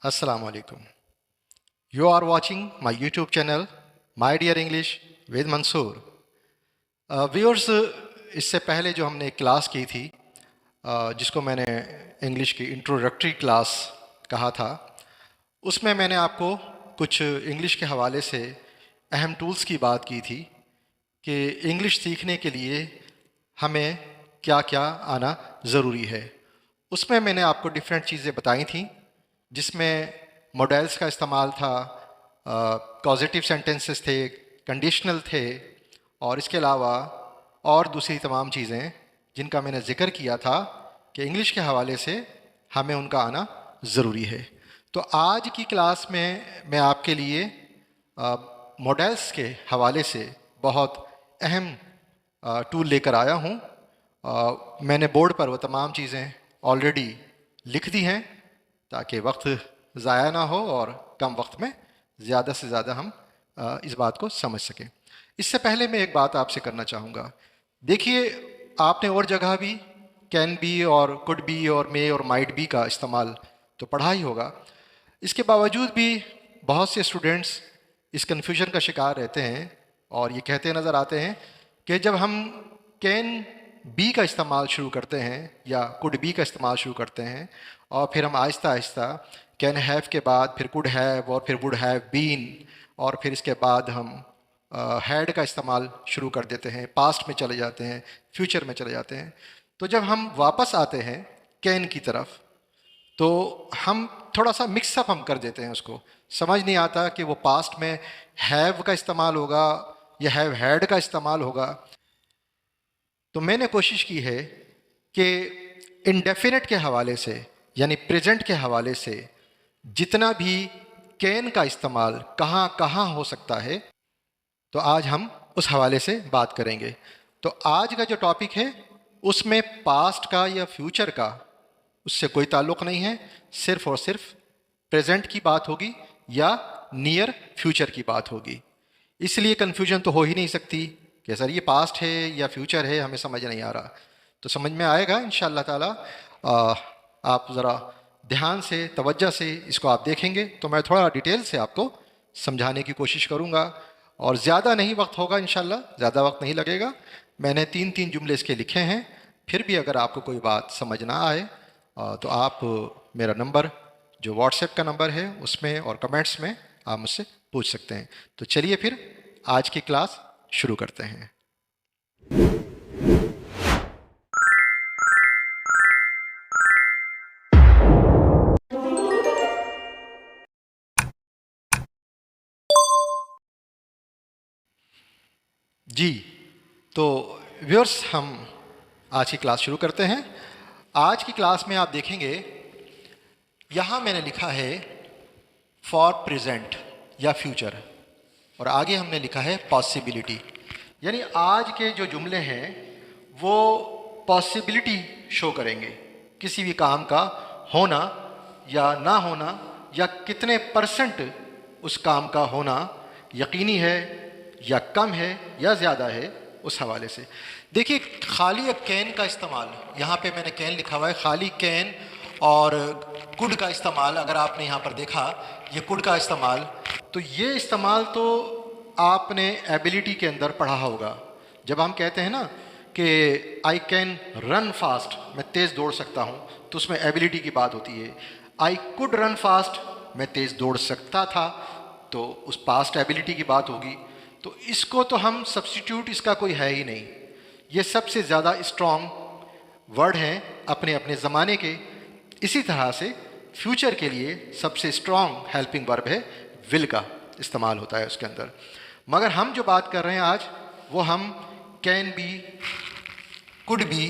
Assalamu alaikum. You are watching my YouTube channel, My Dear English with Mansoor. Viewers, इससे पहले जो हमने एक क्लास की थी जिसको मैंने इंग्लिश की इंट्रोडक्टरी क्लास कहा था, उसमें मैंने आपको कुछ इंग्लिश के हवाले से अहम टूल्स की बात की थी कि इंग्लिश सीखने के लिए हमें क्या क्या आना ज़रूरी है। उसमें मैंने आपको डिफरेंट चीज़ें बताई थी, जिसमें मॉडल्स का इस्तेमाल था, पॉजिटिव सेंटेंसेस थे, कंडीशनल थे, और इसके अलावा और दूसरी तमाम चीज़ें जिनका मैंने ज़िक्र किया था कि इंग्लिश के हवाले से हमें उनका आना ज़रूरी है। तो आज की क्लास में मैं आपके लिए मॉडल्स के हवाले से बहुत अहम टूल लेकर आया हूँ। मैंने बोर्ड पर वो तमाम चीज़ें ऑलरेडी लिख दी हैं ताकि वक्त ज़ाया ना हो और कम वक्त में ज़्यादा से ज़्यादा हम इस बात को समझ सकें। इससे पहले मैं एक बात आपसे करना चाहूँगा। देखिए, आपने और जगह भी कैन बी और कुड बी और मे और माइट बी का इस्तेमाल तो पढ़ा ही होगा। इसके बावजूद भी बहुत से स्टूडेंट्स इस कन्फ्यूजन का शिकार रहते हैं और ये कहते नज़र आते हैं कि जब हम कैन बी का इस्तेमाल शुरू करते हैं या कुड बी का इस्तेमाल शुरू करते हैं और फिर हम आहिस्ता आहिस्ता कैन हैव के बाद फिर कुड हैव और फिर वुड हैव बीन और फिर इसके बाद हम हैड का इस्तेमाल शुरू कर देते हैं, पास्ट में चले जाते हैं, फ्यूचर में चले जाते हैं। तो जब हम वापस आते हैं कैन की तरफ तो हम थोड़ा सा मिक्सअप हम कर देते हैं, उसको समझ नहीं आता कि वो पास्ट में हैव का इस्तेमाल होगा या हैव हैड का इस्तेमाल होगा। तो मैंने कोशिश की है कि इंडेफिनिट के हवाले से यानी प्रेजेंट के हवाले से जितना भी कैन का इस्तेमाल कहाँ कहाँ हो सकता है, तो आज हम उस हवाले से बात करेंगे। तो आज का जो टॉपिक है उसमें पास्ट का या फ्यूचर का उससे कोई ताल्लुक़ नहीं है, सिर्फ और सिर्फ प्रेजेंट की बात होगी या नियर फ्यूचर की बात होगी। इसलिए कन्फ्यूजन तो हो ही नहीं सकती कि सर ये पास्ट है या फ्यूचर है, हमें समझ नहीं आ रहा। तो समझ में आएगा इंशाअल्लाह ताला। आप ज़रा ध्यान से तवज्जो से इसको आप देखेंगे तो मैं थोड़ा डिटेल से आपको समझाने की कोशिश करूँगा और ज़्यादा नहीं वक्त होगा इंशाअल्लाह, ज़्यादा वक्त नहीं लगेगा। मैंने 3-3 जुमले इसके लिखे हैं। फिर भी अगर आपको कोई बात समझ ना आए तो आप मेरा नंबर जो व्हाट्सएप का नंबर है उसमें और कमेंट्स में आप मुझसे पूछ सकते हैं। तो चलिए फिर आज की क्लास शुरू करते हैं। जी, तो व्यूअर्स, हम आज की क्लास शुरू करते हैं। आज की क्लास में आप देखेंगे यहाँ मैंने लिखा है फॉर प्रेजेंट या फ्यूचर और आगे हमने लिखा है पॉसिबिलिटी। यानी आज के जो जुमले हैं वो पॉसिबिलिटी शो करेंगे, किसी भी काम का होना या ना होना या कितने परसेंट उस काम का होना यकीनी है या कम है या ज़्यादा है, उस हवाले से। देखिए, खाली कैन का इस्तेमाल, यहाँ पे मैंने कैन लिखा हुआ है, खाली कैन और कुड का इस्तेमाल अगर आपने यहाँ पर देखा, ये कुड का इस्तेमाल, तो ये इस्तेमाल तो आपने एबिलिटी के अंदर पढ़ा होगा। जब हम कहते हैं ना कि आई कैन रन फास्ट, मैं तेज़ दौड़ सकता हूँ, तो उसमें एबिलिटी की बात होती है। आई कुड रन फास्ट, मैं तेज़ दौड़ सकता था, तो उस पास्ट एबिलिटी की बात होगी। तो इसको तो हम सब्स्टिट्यूट इसका कोई है ही नहीं। ये सबसे ज़्यादा स्ट्रॉन्ग वर्ड हैं अपने अपने ज़माने के। इसी तरह से फ्यूचर के लिए सबसे स्ट्रॉन्ग हेल्पिंग वर्ब है विल का इस्तेमाल होता है उसके अंदर। मगर हम जो बात कर रहे हैं आज वो हम can be, could be,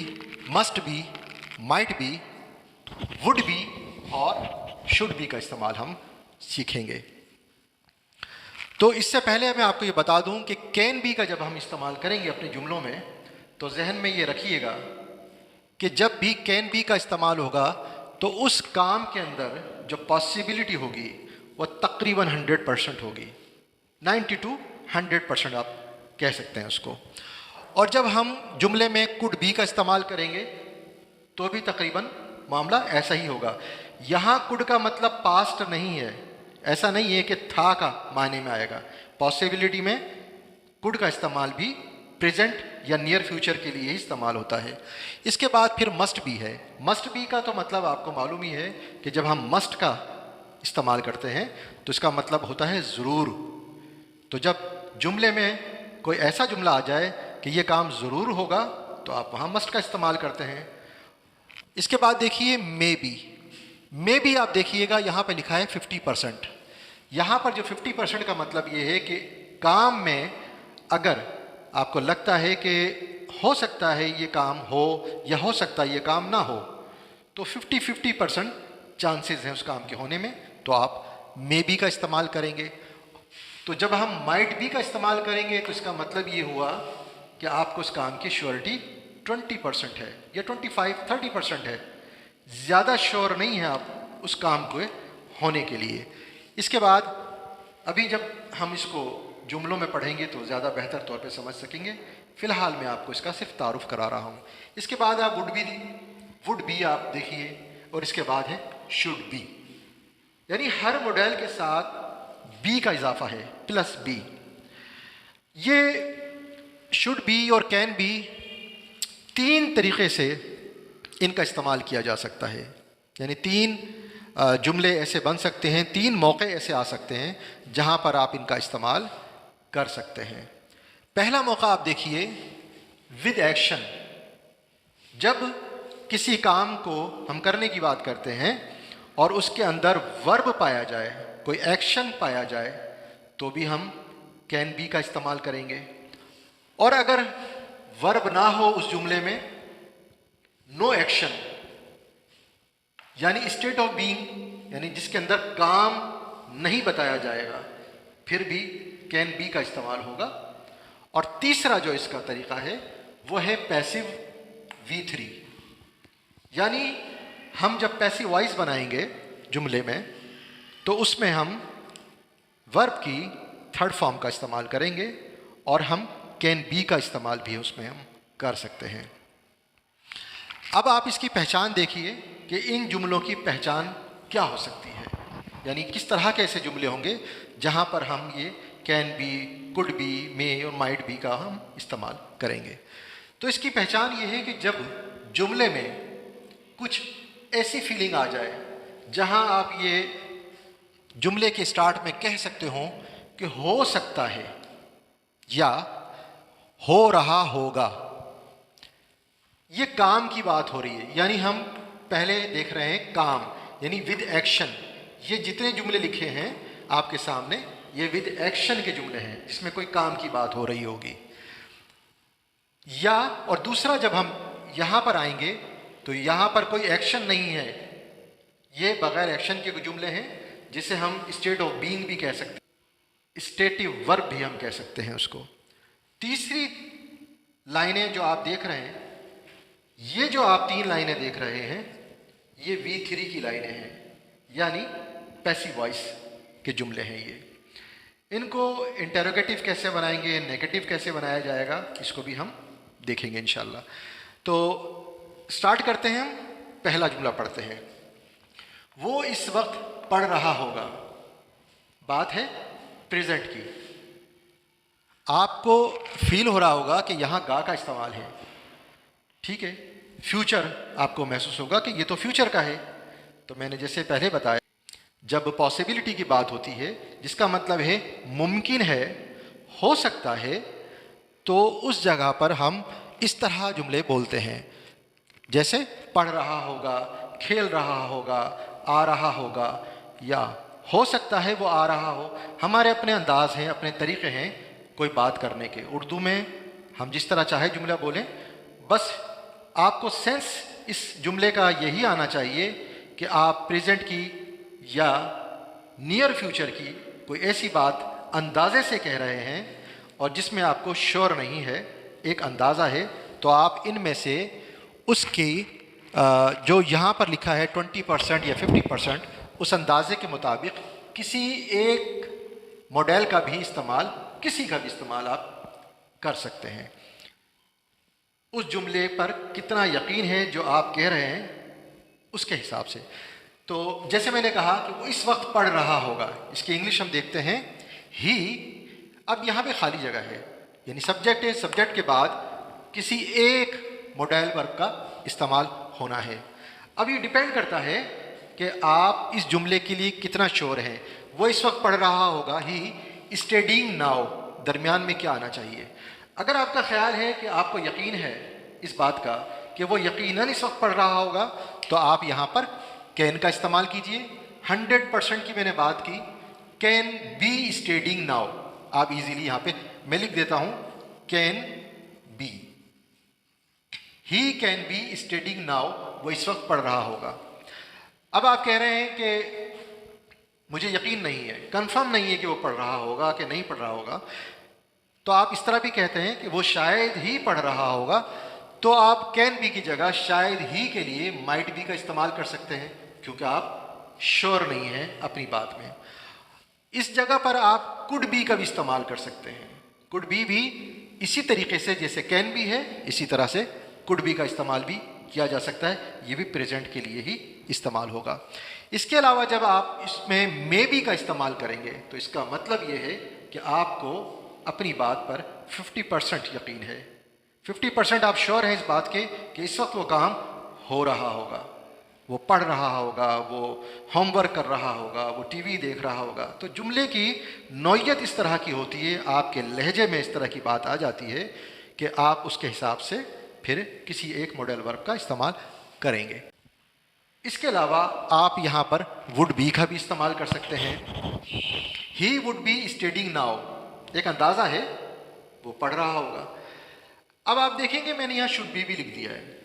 must be, might be, would be और शुड बी का इस्तेमाल हम सीखेंगे। तो इससे पहले मैं आपको ये बता दूं कि कैन बी का जब हम इस्तेमाल करेंगे अपने जुमलों में तो जहन में ये रखिएगा कि जब भी कैन बी का इस्तेमाल होगा तो उस काम के अंदर जो पॉसिबिलिटी होगी वो तकरीबन 100% होगी। 90 to 100% आप कह सकते हैं उसको। और जब हम जुमले में कुड बी का इस्तेमाल करेंगे तो भी तकरीबन मामला ऐसा ही होगा। यहाँ कुड का मतलब पास्ट नहीं है, ऐसा नहीं है कि था का मायने में आएगा। पॉसिबिलिटी में कुड का इस्तेमाल भी प्रेजेंट या नियर फ्यूचर के लिए ही इस्तेमाल होता है। इसके बाद फिर मस्ट बी है। मस्ट बी का तो मतलब आपको मालूम ही है कि जब हम मस्ट का इस्तेमाल करते हैं तो इसका मतलब होता है ज़रूर। तो जब जुमले में कोई ऐसा जुमला आ जाए कि ये काम ज़रूर होगा तो आप वहाँ मस्ट का इस्तेमाल करते हैं। इसके बाद देखिए मे बी। मे बी आप देखिएगा यहाँ पे लिखा है 50%। यहाँ पर जो 50% का मतलब ये है कि काम में अगर आपको लगता है कि हो सकता है ये काम हो या हो सकता है ये काम ना हो, तो 50% चांसेस हैं उस काम के होने में, तो आप मे बी का इस्तेमाल करेंगे। तो जब हम माइट बी का इस्तेमाल करेंगे तो इसका मतलब ये हुआ कि आपको उस काम की श्योरिटी 20% है या 25-30% है, ज़्यादा श्योर नहीं है आप उस काम को होने के लिए। इसके बाद अभी जब हम इसको जुमलों में पढ़ेंगे तो ज़्यादा बेहतर तौर पे समझ सकेंगे। फ़िलहाल मैं आपको इसका सिर्फ तारुफ करा रहा हूँ। इसके बाद आप वुड बी आप देखिए, और इसके बाद है शुड बी। यानी हर मॉडल के साथ बी का इजाफा है, प्लस बी। ये शुड बी और कैन बी तीन तरीक़े से इनका इस्तेमाल किया जा सकता है। यानी तीन जुमले ऐसे बन सकते हैं, तीन मौके ऐसे आ सकते हैं जहाँ पर आप इनका इस्तेमाल कर सकते हैं। पहला मौका आप देखिए विद एक्शन। जब किसी काम को हम करने की बात करते हैं और उसके अंदर वर्ब पाया जाए, कोई एक्शन पाया जाए, तो भी हम कैन बी का इस्तेमाल करेंगे। और अगर वर्ब ना हो उस जुमले में, नो एक्शन यानी स्टेट ऑफ बीइंग, यानी जिसके अंदर काम नहीं बताया जाएगा, फिर भी कैन बी का इस्तेमाल होगा। और तीसरा जो इसका तरीका है वो है पैसिव V3। यानी हम जब पैसिव वॉइस बनाएंगे जुमले में तो उसमें हम वर्ब की थर्ड फॉर्म का इस्तेमाल करेंगे और हम कैन बी का इस्तेमाल भी उसमें हम कर सकते हैं। अब आप इसकी पहचान देखिए कि इन जुमलों की पहचान क्या हो सकती है, यानी किस तरह के ऐसे जुमले होंगे जहाँ पर हम ये कैन बी, कुड बी, मे और माइट बी का हम इस्तेमाल करेंगे। तो इसकी पहचान ये है कि जब जुमले में कुछ ऐसी फीलिंग आ जाए जहाँ आप ये जुमले के स्टार्ट में कह सकते हो कि हो सकता है या हो रहा होगा, ये काम की बात हो रही है। यानी हम पहले देख रहे हैं काम, यानी विद एक्शन। ये जितने जुमले लिखे हैं आपके सामने, ये विद एक्शन के जुमले हैं जिसमें कोई काम की बात हो रही होगी। या और दूसरा, जब हम यहाँ पर आएंगे तो यहाँ पर कोई एक्शन नहीं है, ये बगैर एक्शन के जुमले हैं जिसे हम स्टेट ऑफ बीइंग भी कह सकते हैं, स्टेटिव वर्ब भी हम कह सकते हैं उसको। तीसरी लाइनें जो आप देख रहे हैं, ये जो आप तीन लाइनें देख रहे हैं, ये V3 की लाइनें हैं, यानी पैसिव वॉइस के जुमले हैं ये। इनको इंटेरोगेटिव कैसे बनाएंगे, नेगेटिव कैसे बनाया जाएगा, इसको भी हम देखेंगे इंशाल्लाह। तो स्टार्ट करते हैं, पहला जुमला पढ़ते हैं। वो इस वक्त पढ़ रहा होगा, बात है प्रेजेंट की। आपको फील हो रहा होगा कि यहाँ गा का इस्तेमाल है, ठीक है। फ्यूचर आपको महसूस होगा कि ये तो फ्यूचर का है। तो मैंने जैसे पहले बताया, जब पॉसिबिलिटी की बात होती है जिसका मतलब है मुमकिन है, हो सकता है, तो उस जगह पर हम इस तरह जुमले बोलते हैं, जैसे पढ़ रहा होगा, खेल रहा होगा, आ रहा होगा, या हो सकता है वो आ रहा हो। हमारे अपने अंदाज हैं, अपने तरीक़े हैं कोई बात करने के। उर्दू में हम जिस तरह चाहे जुमला बोलें, बस आपको सेंस इस जुमले का यही आना चाहिए कि आप प्रेजेंट की या नियर फ्यूचर की कोई ऐसी बात अंदाजे से कह रहे हैं और जिसमें आपको श्योर नहीं है, एक अंदाज़ा है, तो आप इनमें से उसकी जो यहाँ पर लिखा है 20% या 50%, उस अंदाजे के मुताबिक किसी एक मॉडल का भी इस्तेमाल, किसी का भी इस्तेमाल आप कर सकते हैं। उस जुमले पर कितना यकीन है जो आप कह रहे हैं उसके हिसाब से। तो जैसे मैंने कहा कि वो इस वक्त पढ़ रहा होगा, इसकी इंग्लिश हम देखते हैं ही। अब यहाँ पे खाली जगह है, यानी सब्जेक्ट है, सब्जेक्ट के बाद किसी एक मॉडल वर्ब का इस्तेमाल होना है। अब ये डिपेंड करता है कि आप इस जुमले के लिए कितना श्योर हैं। वो इस वक्त पढ़ रहा होगा, ही स्टडीइंग नाउ, दरमियान में क्या आना चाहिए। अगर आपका ख्याल है कि आपको यकीन है इस बात का कि वो यकीनन इस वक्त पढ़ रहा होगा, तो आप यहाँ पर कैन का इस्तेमाल कीजिए। 100% की मैंने बात की, कैन बी स्टडीइंग नाउ। आप इजीली यहाँ पे मैं लिख देता हूँ can be, he can be studying now, वो इस वक्त पढ़ रहा होगा। अब आप कह रहे हैं कि मुझे यकीन नहीं है, कंफर्म नहीं है कि वो पढ़ रहा होगा कि नहीं पढ़ रहा होगा, तो आप इस तरह भी कहते हैं कि वो शायद ही पढ़ रहा होगा। तो आप कैन बी की जगह शायद ही के लिए माइट बी का इस्तेमाल कर सकते हैं, क्योंकि आप श्योर नहीं हैं अपनी बात में। इस जगह पर आप कुड बी का भी इस्तेमाल कर सकते हैं। कुड बी भी इसी तरीके से जैसे कैन बी है, इसी तरह से कुड बी का इस्तेमाल भी किया जा सकता है। ये भी प्रेजेंट के लिए ही इस्तेमाल होगा। इसके अलावा जब आप इसमें मे बी का इस्तेमाल करेंगे, तो इसका मतलब ये है कि आपको अपनी बात पर 50% यकीन है, 50% आप श्योर हैं इस बात के कि इस वक्त वो काम हो रहा होगा, वो पढ़ रहा होगा, वो होमवर्क कर रहा होगा, वो टीवी देख रहा होगा। तो जुमले की नौयत इस तरह की होती है, आपके लहजे में इस तरह की बात आ जाती है कि आप उसके हिसाब से फिर किसी एक मॉडल वर्ब का इस्तेमाल करेंगे। इसके अलावा आप यहाँ पर वुड बी का भी इस्तेमाल कर सकते हैं। He would be studying now, एक अंदाज़ा है वो पढ़ रहा होगा। अब आप देखेंगे मैंने यहाँ शुड बी भी लिख दिया है।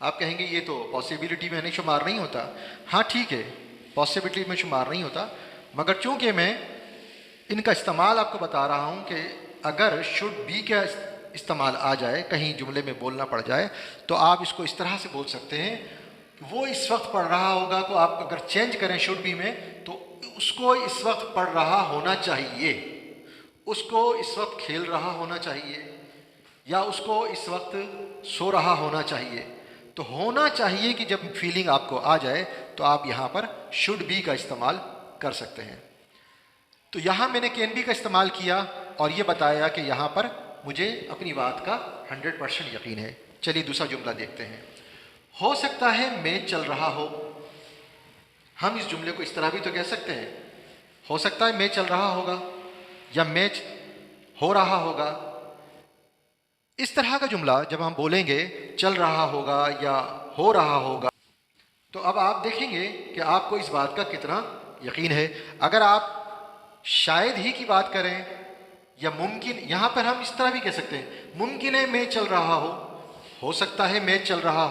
आप कहेंगे ये तो पॉसिबिलिटी में नहीं शुमार नहीं होता। हाँ ठीक है, पॉसिबिलिटी में शुमार नहीं होता, मगर चूंकि मैं इनका इस्तेमाल आपको बता रहा हूँ कि अगर शुड बी का इस्तेमाल आ जाए, कहीं जुमले में बोलना पड़ जाए, तो आप इसको इस तरह से बोल सकते हैं कि वो इस वक्त पढ़ रहा होगा को आप अगर चेंज करें शुड बी में, तो उसको इस वक्त पढ़ रहा होना चाहिए, उसको इस वक्त खेल रहा होना चाहिए, या उसको इस वक्त सो रहा होना चाहिए। तो होना चाहिए कि जब फीलिंग आपको आ जाए तो आप यहाँ पर शुड बी का इस्तेमाल कर सकते हैं। तो यहाँ मैंने कैन बी का इस्तेमाल किया और ये बताया कि यहाँ पर मुझे अपनी बात का 100% यकीन है। चलिए दूसरा जुमला देखते हैं। हो सकता है मैच चल रहा हो। हम इस जुमले को इस तरह भी तो कह सकते हैं, हो सकता है मैच चल रहा होगा या मैच हो रहा होगा। इस तरह का जुमला जब हम बोलेंगे चल रहा होगा या हो रहा होगा, तो अब आप देखेंगे कि आपको इस बात का कितना यकीन है। अगर आप शायद ही की बात करें या मुमकिन, यहाँ पर हम इस तरह भी कह सकते हैं मुमकिन है मैच चल रहा हो सकता है मैच चल रहा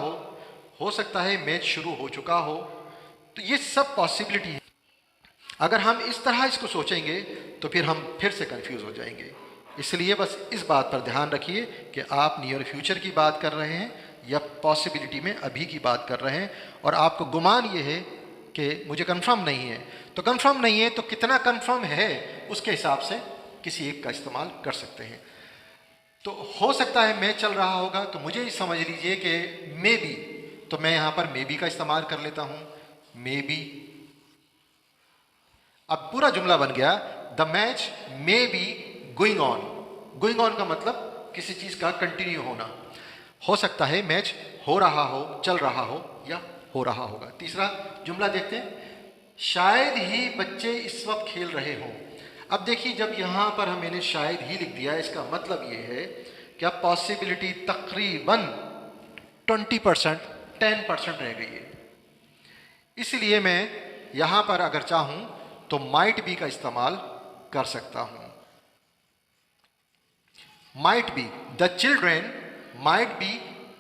हो सकता है मैच शुरू हो चुका हो। तो ये सब पॉसिबिलिटी है। अगर हम इस तरह इसको सोचेंगे तो फिर हम फिर से कंफ्यूज हो जाएंगे। इसलिए बस इस बात पर ध्यान रखिए कि आप नियर फ्यूचर की बात कर रहे हैं या पॉसिबिलिटी में अभी की बात कर रहे हैं, और आपको गुमान ये है कि मुझे कंफर्म नहीं है। तो कंफर्म नहीं है तो कितना कंफर्म है उसके हिसाब से किसी एक का इस्तेमाल कर सकते हैं। तो हो सकता है मैच चल रहा होगा, तो मुझे समझ लीजिए कि मे बी, तो मैं यहाँ पर मे बी का इस्तेमाल कर लेता हूँ, मे बी। अब पूरा जुमला बन गया, the match may be going on. Going on का मतलब किसी चीज़ का कंटिन्यू होना। हो सकता है मैच हो रहा हो, चल रहा हो या हो रहा होगा। तीसरा जुमला देखते हैं, शायद ही बच्चे इस वक्त खेल रहे हों। अब देखिए जब यहाँ पर मैंने शायद ही लिख दिया, इसका मतलब ये है कि अब पॉसिबिलिटी तकरीबन 20%, 10% रह गई है। इसलिए मैं यहाँ पर अगर चाहूँ तो माइट बी का इस्तेमाल कर सकता हूँ। Might be, the children might be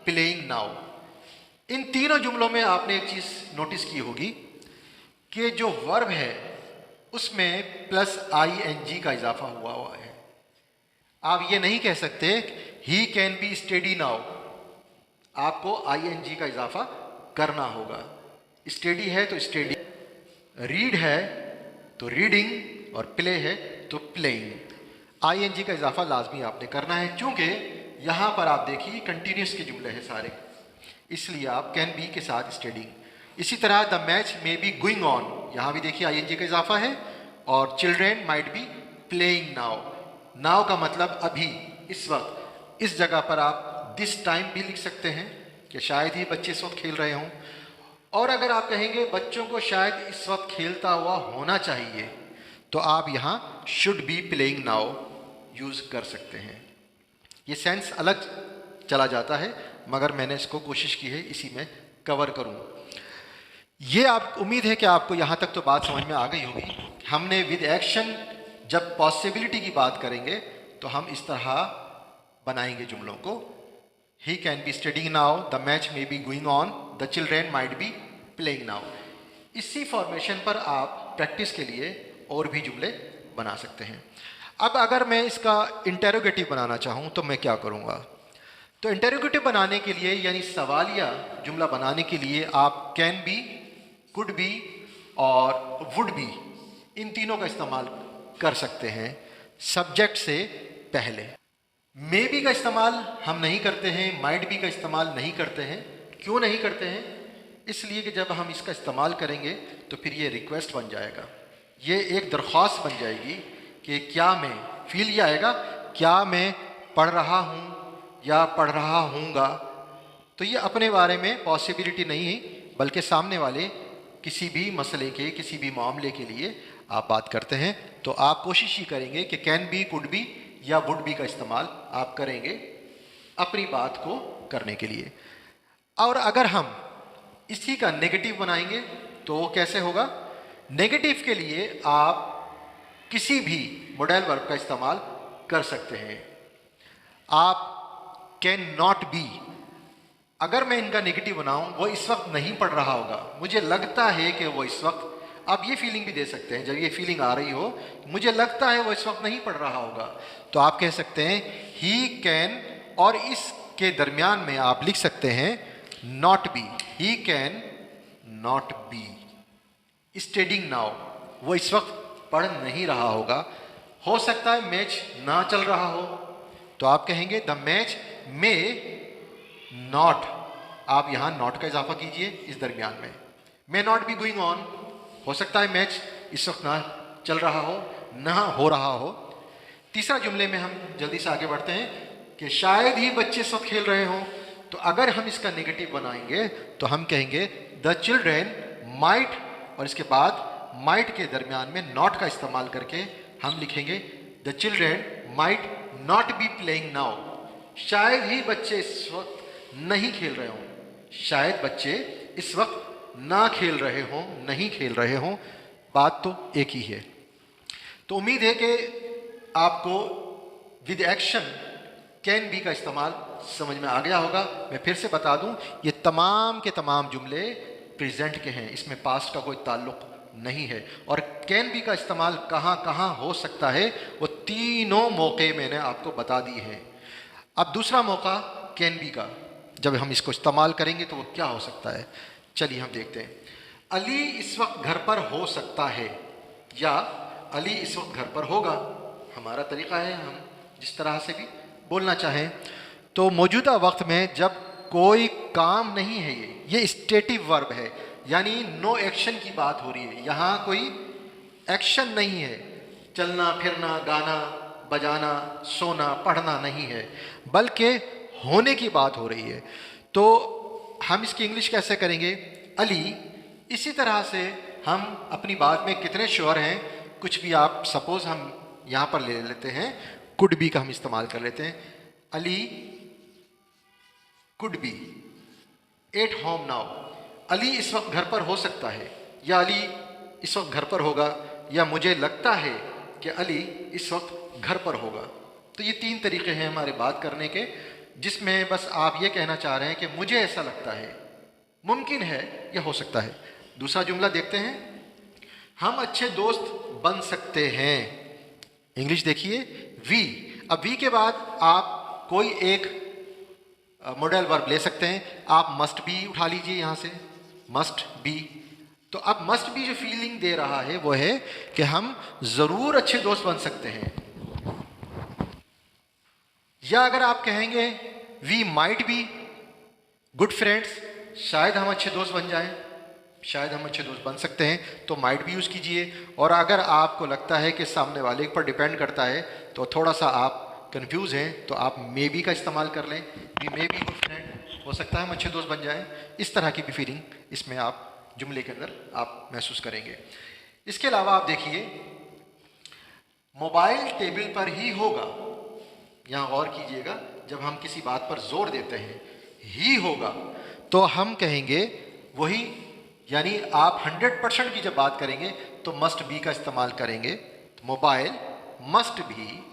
playing now. इन तीनों जुमलों में आपने एक चीज़ नोटिस की होगी कि जो वर्ब है उसमें प्लस ING का इजाफा हुआ है। आप ये नहीं कह सकते he can be steady now, आपको ING का इजाफा करना होगा। स्टेडी है तो स्टेडी, रीड है तो रीडिंग, और प्ले है तो प्लेइंग। ING का इजाफा लाजमी आपने करना है, क्योंकि यहाँ पर आप देखिए कंटिन्यूस के जुमले हैं सारे, इसलिए आप कैन बी के साथ स्टेडिंग। इसी तरह the match may be going on, यहाँ भी देखिए आईएनजी का इजाफा है, और children might be playing now. Now का मतलब अभी, इस वक्त, इस जगह पर आप दिस टाइम भी लिख सकते हैं कि शायद ही बच्चे इस वक्त खेल रहे हों। और अगर आप कहेंगे बच्चों को शायद इस वक्त खेलता हुआ होना चाहिए, तो आप यहाँ should be playing now use कर सकते हैं। ये सेंस अलग चला जाता है, मगर मैंने इसको कोशिश की है इसी में कवर करूं। ये आप, उम्मीद है कि आपको यहाँ तक तो बात समझ में आ गई होगी। हमने विद एक्शन जब पॉसिबिलिटी की बात करेंगे तो हम इस तरह बनाएंगे जुमलों को। He can be studying now, the match may be going on, the children might be playing now. इसी फॉर्मेशन पर आप प्रैक्टिस के लिए और भी जुमले बना सकते हैं। अब अगर मैं इसका इंटेरोगेटिव बनाना चाहूँ तो मैं क्या करूँगा? तो इंटेरोगेटिव बनाने के लिए, यानी सवालिया जुमला बनाने के लिए, आप कैन बी, कुड बी और वुड बी, इन तीनों का इस्तेमाल कर सकते हैं सब्जेक्ट से पहले। मे बी का इस्तेमाल हम नहीं करते हैं, माइट बी का इस्तेमाल नहीं करते हैं। क्यों नहीं करते हैं? इसलिए कि जब हम इसका इस्तेमाल करेंगे तो फिर ये रिक्वेस्ट बन जाएगा, ये एक दरख्वास्त बन जाएगी कि क्या मैं, फील ये आएगा, क्या मैं पढ़ रहा हूँ या पढ़ रहा हूँगा। तो ये अपने बारे में पॉसिबिलिटी नहीं है, बल्कि सामने वाले किसी भी मसले के, किसी भी मामले के लिए आप बात करते हैं, तो आप कोशिश ही करेंगे कि कैन बी, कुड बी या वुड बी का इस्तेमाल आप करेंगे अपनी बात को करने के लिए। और अगर हम इसी का नेगेटिव बनाएंगे तो वो कैसे होगा? नेगेटिव के लिए आप किसी भी मॉडल वर्ब का इस्तेमाल कर सकते हैं। आप कैन नॉट बी, अगर मैं इनका नेगेटिव बनाऊं, वो इस वक्त नहीं पढ़ रहा होगा, मुझे लगता है कि वो इस वक्त, आप ये फीलिंग भी दे सकते हैं, जब ये फीलिंग आ रही हो, मुझे लगता है वो इस वक्त नहीं पढ़ रहा होगा, तो आप कह सकते हैं ही कैन, और इसके दरमियान में आप लिख सकते हैं not be, he can not be studying now, वो इस वक्त पढ़ नहीं रहा होगा। हो सकता है मैच ना चल रहा हो, तो आप कहेंगे द मैच मे नॉट, आप यहां नॉट का इजाफा कीजिए इस दरमियान में, may not be going on, हो सकता है मैच इस वक्त ना चल रहा हो, ना हो रहा हो। तीसरा जुमले में हम जल्दी से आगे बढ़ते हैं कि शायद ही बच्चे इस वक्त खेल रहे हों, तो अगर हम इसका नेगेटिव बनाएंगे तो हम कहेंगे द चिल्ड्रेन माइट, और इसके बाद माइट के दरमियान में नॉट का इस्तेमाल करके हम लिखेंगे the children might not be playing now, शायद ही बच्चे इस वक्त नहीं खेल रहे हों, शायद बच्चे इस वक्त ना खेल रहे हों, नहीं खेल रहे हों, बात तो एक ही है। तो उम्मीद है कि आपको विद एक्शन कैन बी का इस्तेमाल समझ में आ गया होगा। मैं फिर से बता दूं, ये तमाम के तमाम जुमले प्रेजेंट के हैं, इसमें पास्ट का कोई ताल्लुक नहीं है। और कैन बी का इस्तेमाल कहाँ कहाँ हो सकता है, वो तीनों मौके मैंने आपको बता दिए हैं। अब दूसरा मौका कैन बी का, जब हम इसको इस्तेमाल करेंगे तो वो क्या हो सकता है, चलिए हम देखते हैं। अली इस वक्त घर पर हो सकता है, या अली इस वक्त घर पर होगा, हमारा तरीका है हम जिस तरह से भी बोलना चाहें। तो मौजूदा वक्त में जब कोई काम नहीं है, ये स्टेटिव वर्ब है, यानी नो एक्शन की बात हो रही है, यहाँ कोई एक्शन नहीं है, चलना फिरना, गाना बजाना, सोना पढ़ना नहीं है, बल्कि होने की बात हो रही है। तो हम इसकी इंग्लिश कैसे करेंगे? अली। इसी तरह से हम अपनी बात में कितने श्योर हैं, कुछ भी आप सपोज हम यहाँ पर ले लेते हैं, कुड बी का हम इस्तेमाल कर लेते हैं। Ali could be at home now, Ali इस वक्त घर पर हो सकता है, या अली इस वक्त घर पर होगा, या मुझे लगता है कि अली इस वक्त घर पर होगा। तो ये तीन तरीके हैं हमारे बात करने के, जिसमें बस आप ये कहना चाह रहे हैं कि मुझे ऐसा लगता है, मुमकिन है, या हो सकता है। दूसरा जुमला देखते हैं, हम अच्छे दोस्त बन सकते हैं। इंग्लिश देखिए, वी। अब वी के बाद आप कोई एक मॉडल वर्ब ले सकते हैं। आप मस्ट बी उठा लीजिए यहाँ से, मस्ट बी। तो अब मस्ट बी जो फीलिंग दे रहा है वो है कि हम जरूर अच्छे दोस्त बन सकते हैं। या अगर आप कहेंगे we might be good friends, शायद हम अच्छे दोस्त बन जाएं, शायद हम अच्छे दोस्त बन सकते हैं, तो माइट भी यूज़ कीजिए। और अगर आपको लगता है कि सामने वाले पर डिपेंड करता है तो थोड़ा सा आप कंफ्यूज हैं तो आप मे बी का इस्तेमाल कर लें कि मे बी गुड फ्रेंड, हो सकता है हम अच्छे दोस्त बन जाएं। इस तरह की भी फीलिंग इसमें आप जुमले के अंदर आप महसूस करेंगे। इसके अलावा आप देखिए, मोबाइल टेबल पर ही होगा, यहाँ गौर कीजिएगा, जब हम किसी बात पर जोर देते हैं ही होगा तो हम कहेंगे वही, यानी आप 100% की जब बात करेंगे तो मस्ट बी का इस्तेमाल करेंगे। Mobile must be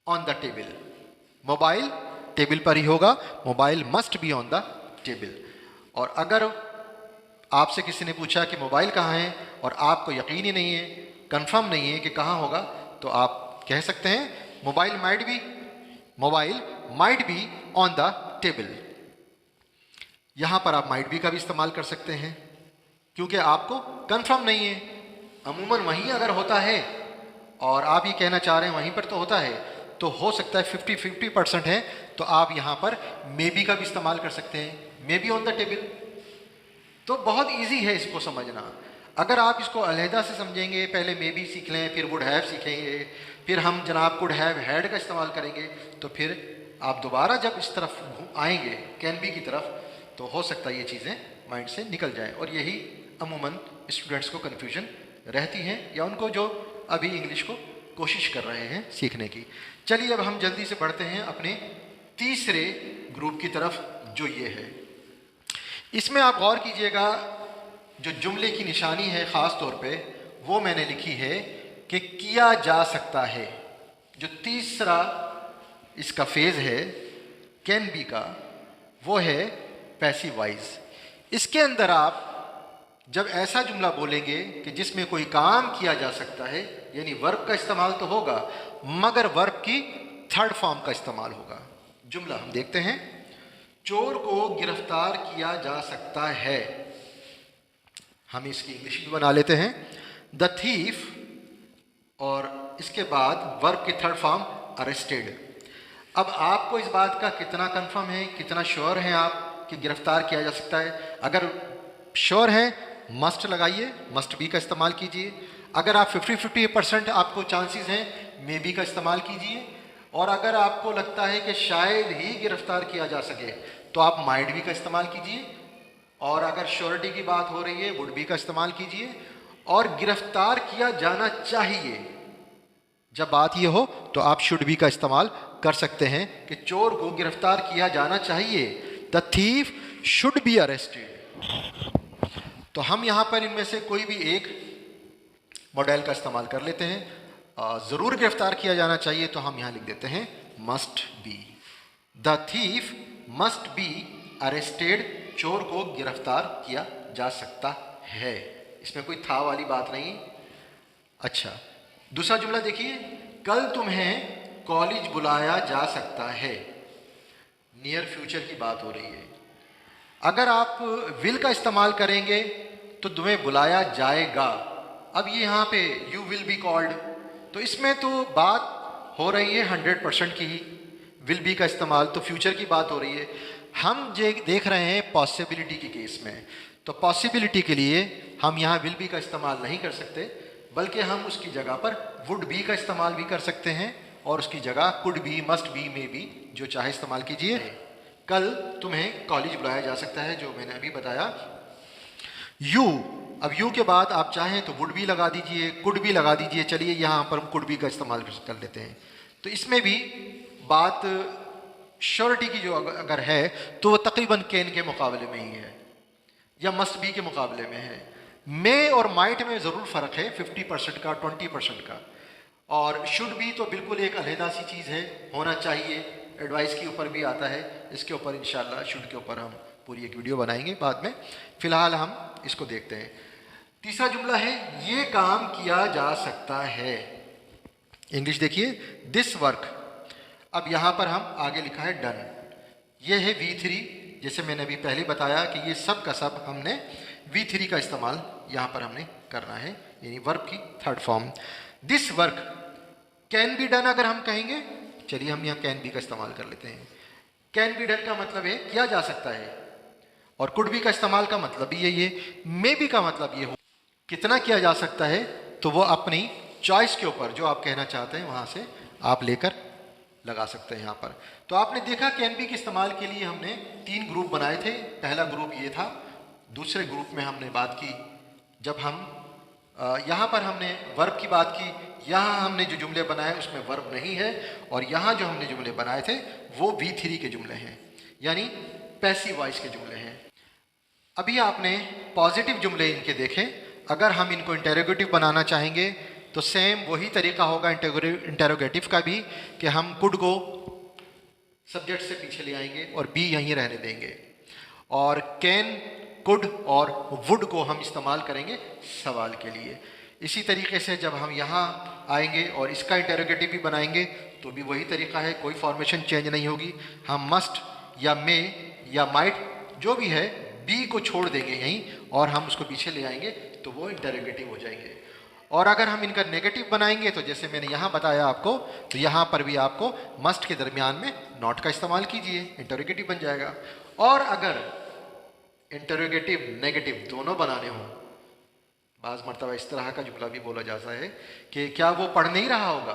on the table, mobile table पर ही होगा, mobile must be on the table. और अगर आपसे किसी ने पूछा कि मोबाइल कहाँ है और आपको यकीन ही नहीं है, कंफर्म नहीं है कि कहाँ होगा, तो आप कह सकते हैं mobile might be on the table. यहां पर आप माइट बी का भी इस्तेमाल कर सकते हैं क्योंकि आपको कंफर्म नहीं है। अमूमन वहीं अगर होता है और आप ये कहना चाह रहे हैं वहीं पर तो होता है, तो हो सकता है 50-50% है, तो आप यहां पर मे बी का भी इस्तेमाल कर सकते हैं, may be on the table. तो बहुत इजी है इसको समझना। अगर आप इसको अलहदा से समझेंगे, पहले मे बी सीख लें, फिर वुड हैव सीखेंगे, फिर हम जनाब कुड हैव हैड का इस्तेमाल करेंगे, तो फिर आप दोबारा जब इस तरफ आएंगे कैन बी की तरफ, तो हो सकता है ये चीज़ें माइंड से निकल जाएं। और यही अमूमन स्टूडेंट्स को कन्फ्यूजन रहती है, या उनको जो अभी इंग्लिश को कोशिश कर रहे हैं सीखने की। चलिए अब हम जल्दी से बढ़ते हैं अपने तीसरे ग्रुप की तरफ, जो ये है। इसमें आप गौर कीजिएगा, जो जुमले की निशानी है ख़ास तौर पे वो मैंने लिखी है कि किया जा सकता है। जो तीसरा इसका फेज़ है कैन बी का, वो है पैसिव वॉइस। इसके अंदर आप जब ऐसा जुमला बोलेंगे कि जिसमें कोई काम किया जा सकता है, यानी वर्ब का इस्तेमाल तो होगा मगर वर्ब की थर्ड फॉर्म का इस्तेमाल होगा। जुमला हम देखते हैं, चोर को गिरफ्तार किया जा सकता है। हम इसकी इंग्लिश भी बना लेते हैं, द थीफ, और इसके बाद वर्ब की थर्ड फॉर्म अरेस्टेड। अब आपको इस बात का कितना कंफर्म है, कितना श्योर हैं आप कि गिरफ्तार किया जा सकता है? अगर श्योर है मस्ट लगाइए, मस्ट बी का इस्तेमाल कीजिए। अगर आप 50-50% आपको चांसेस हैं, मे बी का इस्तेमाल कीजिए। और अगर आपको लगता है कि शायद ही गिरफ्तार किया जा सके, तो आप माइट बी का इस्तेमाल कीजिए। और अगर श्योरिटी की बात हो रही है, वुड बी का इस्तेमाल कीजिए। और गिरफ्तार किया जाना चाहिए, जब बात ये हो तो आप शुड बी का इस्तेमाल कर सकते हैं कि चोर को गिरफ्तार किया जाना चाहिए, the thief should be arrested. तो हम यहां पर इनमें से कोई भी एक मॉडल का इस्तेमाल कर लेते हैं। ज़रूर गिरफ्तार किया जाना चाहिए, तो हम यहां लिख देते हैं must be, the thief must be arrested, चोर को गिरफ्तार किया जा सकता है। इसमें कोई था वाली बात नहीं। अच्छा, दूसरा जुमला देखिए, कल तुम्हें कॉलेज बुलाया जा सकता है। नियर फ्यूचर की बात हो रही है। अगर आप विल का इस्तेमाल करेंगे तो तुम्हें बुलाया जाएगा। अब ये यहाँ पे यू विल बी कॉल्ड, तो इसमें तो बात हो रही है 100% की ही, विल बी का इस्तेमाल तो फ्यूचर की बात हो रही है। हम जे देख रहे हैं पॉसिबिलिटी के केस में, तो पॉसिबिलिटी के लिए हम यहाँ विल बी का इस्तेमाल नहीं कर सकते, बल्कि हम उसकी जगह पर वुड बी का इस्तेमाल भी कर सकते हैं, और उसकी जगह could be, must be, may be, जो चाहे इस्तेमाल कीजिए। कल तुम्हें कॉलेज बुलाया जा सकता है, जो मैंने अभी बताया। यू, अब यू के बाद आप चाहें तो वुड बी लगा दीजिए, कुड बी लगा दीजिए। चलिए यहाँ पर हम कुड बी का इस्तेमाल कर लेते हैं। तो इसमें भी बात श्योरिटी की जो अगर है तो वो तकरीबन कैन के मुकाबले में ही है, या मस्ट बी के मुकाबले में है। मे और माइट में ज़रूर फ़र्क है, 50% का, 20% का। और शुड बी तो बिल्कुल एक अलहदा सी चीज़ है, होना चाहिए, एडवाइस के ऊपर भी आता है। इसके ऊपर इंशाल्लाह शुड के ऊपर हम पूरी एक वीडियो बनाएंगे बाद में। फ़िलहाल हम इसको देखते हैं। तीसरा जुमला है, ये काम किया जा सकता है। इंग्लिश देखिए, दिस वर्क। अब यहाँ पर हम आगे लिखा है डन, ये है V3। जैसे मैंने अभी पहले बताया कि ये सब का सब हमने V3 का इस्तेमाल यहाँ पर हमने करना है, यानी वर्ब की third form. This work can be done अगर हम कहेंगे, चलिए हम यहाँ कैन बी का इस्तेमाल कर लेते हैं। कैन बी डन का मतलब है किया जा सकता है। और कुड बी का इस्तेमाल का मतलब भी यही है। मे बी का मतलब ये हो, कितना किया जा सकता है तो वो अपनी चॉइस के ऊपर जो आप कहना चाहते हैं वहाँ से आप लेकर लगा सकते हैं यहाँ पर। तो आपने देखा कैन बी के इस्तेमाल के लिए हमने 3 ग्रुप बनाए थे। पहला ग्रुप ये था। दूसरे ग्रुप में हमने बात की जब हम यहाँ पर हमने वर्ब की बात की। यहाँ हमने जो जुमले बनाए उसमें वर्ब नहीं है, और यहाँ जो हमने जुमले बनाए थे वो V3 के जुमले हैं, यानी पैसिव वॉइस के जुमले हैं। अभी आपने पॉजिटिव जुमले इनके देखे। अगर हम इनको इंटेरोगेटिव बनाना चाहेंगे तो सेम वही तरीका होगा इंटेरोगेटिव का भी, कि हम कुड को सब्जेक्ट से पीछे ले आएंगे और बी यहीं रहने देंगे, और कैन, कुड और वुड को हम इस्तेमाल करेंगे सवाल के लिए। इसी तरीके से जब हम यहाँ आएंगे और इसका इंटेरोगेटिव भी बनाएंगे तो भी वही तरीका है, कोई फॉर्मेशन चेंज नहीं होगी। हम मस्ट या मे या माइट जो भी है बी को छोड़ देंगे यहीं और हम उसको पीछे ले आएंगे तो वो इंटेरोगेटिव हो जाएंगे। और अगर हम इनका नेगेटिव बनाएंगे तो जैसे मैंने यहाँ बताया आपको, तो यहाँ पर भी आपको मस्ट के दरमियान में नॉट का इस्तेमाल कीजिए, इंटेरोगेटिव बन जाएगा। और अगर इंटेरोगेटिव नेगेटिव दोनों बनाने हों, बाज़ मरतबा इस तरह का जुमला भी बोला जाता है कि क्या वो पढ़ नहीं रहा होगा,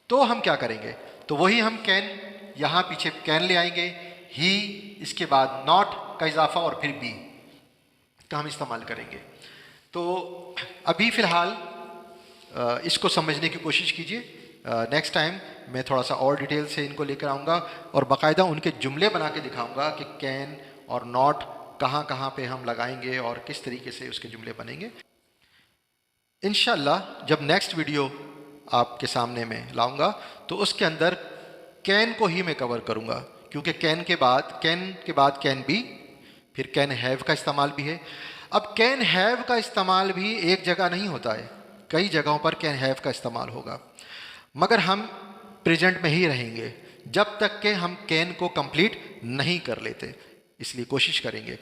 तो हम क्या करेंगे, तो वही हम कैन, यहाँ पीछे कैन ले आएंगे, ही, इसके बाद नॉट का इजाफा और फिर बी का हम इस्तेमाल करेंगे। तो अभी फ़िलहाल इसको समझने की कोशिश कीजिए। नेक्स्ट टाइम मैं थोड़ा सा और डिटेल से इनको लेकर आऊँगा और बाकायदा उनके जुमले बना के दिखाऊँगा कि कैन और नॉट कहाँ कहाँ पे हम लगाएंगे और किस तरीके से उसके जुमले बनेंगे। इंशाल्लाह जब नेक्स्ट वीडियो आपके सामने में लाऊंगा तो उसके अंदर कैन को ही मैं कवर करूँगा, क्योंकि कैन के बाद कैन बी, फिर कैन हैव का इस्तेमाल भी है। अब कैन हैव का इस्तेमाल भी एक जगह नहीं होता है, कई जगहों पर कैन हैव का इस्तेमाल होगा, मगर हम प्रेजेंट में ही रहेंगे जब तक कि हम कैन को कंप्लीट नहीं कर लेते, इसलिए कोशिश करेंगे।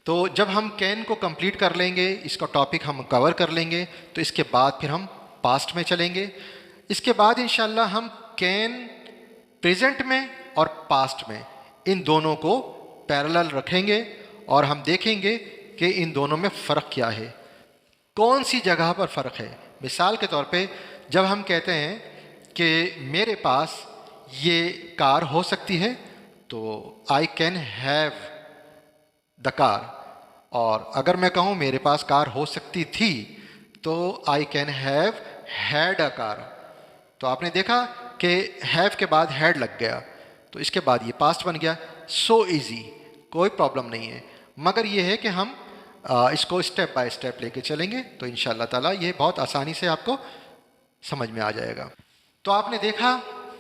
तो जब हम कैन को कंप्लीट कर लेंगे, इसका टॉपिक हम कवर कर लेंगे, तो इसके बाद फिर हम पास्ट में चलेंगे। इसके बाद इंशाल्लाह हम कैन प्रेजेंट में और पास्ट में इन दोनों को पैरेलल रखेंगे और हम देखेंगे कि इन दोनों में फ़र्क क्या है, कौन सी जगह पर फ़र्क है। मिसाल के तौर पे जब हम कहते हैं कि मेरे पास ये कार हो सकती है, तो I can have the car, और अगर मैं कहूँ मेरे पास कार हो सकती थी तो I can have had a car. तो आपने देखा कि हैव के बाद हैड लग गया, तो इसके बाद ये पास्ट बन गया। सो इज़ी, कोई प्रॉब्लम नहीं है, मगर ये है कि हम इसको स्टेप बाय स्टेप लेके चलेंगे तो इंशाअल्लाह ताला ये बहुत आसानी से आपको समझ में आ जाएगा। तो आपने देखा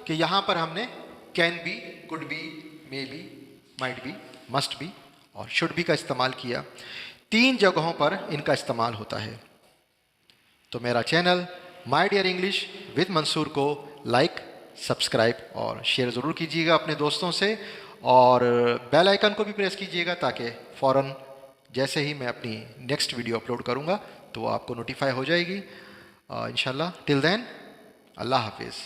कि यहाँ पर हमने can be, could be, may be, might be, must be और शुड बी का इस्तेमाल किया। 3 जगहों पर इनका इस्तेमाल होता है। तो मेरा channel my dear English with Mansoor को लाइक, सब्सक्राइब और शेयर ज़रूर कीजिएगा अपने दोस्तों से, और बेल आइकन को भी प्रेस कीजिएगा ताकि फ़ौरन जैसे ही मैं अपनी नेक्स्ट वीडियो अपलोड करूँगा तो वो आपको नोटिफाई हो जाएगी। इंशाल्लाह टिल देन, अल्लाह हाफिज़।